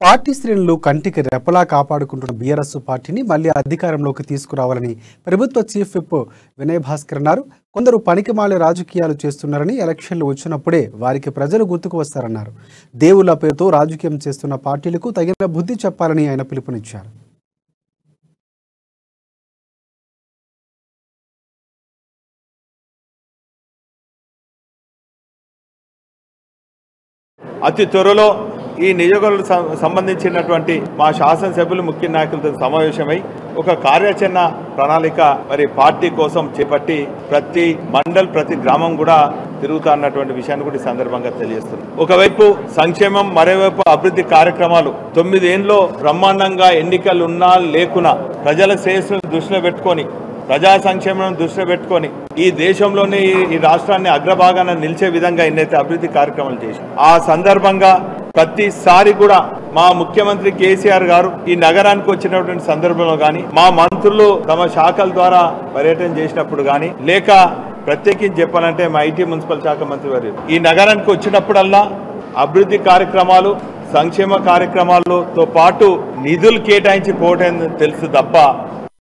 Party శ్రేణులు కంటికి రెప్పలా కాపాడుకుంటున్న బీఆర్ఎస్ పార్టీని మళ్లీ అధికారంలోకి తీసుకురావాలని ప్రభుత్వ చీఫ్ విప్ వినయ్ భాస్కర్ అన్నారు. కొందరు పనికిమాలిన రాజకీయాలు చేస్తున్నారని, ఎలక్షన్లు వచ్చినప్పుడే వారికి ప్రజలు గుర్తుకు వస్తారన్నారు. దేవుళ్ల పేరుతో రాజకీయం చేస్తున్న పార్టీలకు తగిన బుద్ధి చెప్పాలని ఆయన పిలుపునిచ్చారు. అతి త్వరలో ఈ నియోజకవర్గాలకు సంబంధించినటువంటి మా శాసనసభ్యులు ముఖ్య నాయకులతో సమావేశమై ఒక కార్యాచరణ ప్రణాళిక పార్టీ కోసం చేపట్టి ప్రతి మండల్ ప్రతి గ్రామం కూడా తిరుగుతా అన్నటువంటి విషయాన్ని కూడా ఈ సందర్భంగా తెలియజేస్తుంది. ఒకవైపు సంక్షేమం, మరోవైపు అభివృద్ధి కార్యక్రమాలు. 9 ఏళ్ళలో బ్రహ్మాండంగా ఎన్నికలు ఉన్నా లేకున్నా ప్రజల శ్రేయస్సును దృష్టిలో పెట్టుకొని, ప్రజా సంక్షేమం దృష్టిలో పెట్టుకొని ఈ దేశంలోనే ఈ రాష్ట్రాన్ని అగ్రభాగాన నిలిచే విధంగా ఎన్నైతే అభివృద్ధి కార్యక్రమాలు చేసి ఆ సందర్భంగా ప్రతిసారి కూడా మా ముఖ్యమంత్రి కేసీఆర్ గారు ఈ నగరానికి వచ్చినటువంటి సందర్భంలో కానీ, మా మంత్రులు తమ శాఖల ద్వారా పర్యటన చేసినప్పుడు కానీ, లేక ప్రత్యేకించి చెప్పాలంటే మా ఐటీ మున్సిపల్ శాఖ మంత్రి వారు ఈ నగరానికి వచ్చినప్పుడల్లా అభివృద్ధి కార్యక్రమాలు, సంక్షేమ కార్యక్రమాలతో పాటు నిధులు కేటాయించి పోవటం తెలుసు తప్ప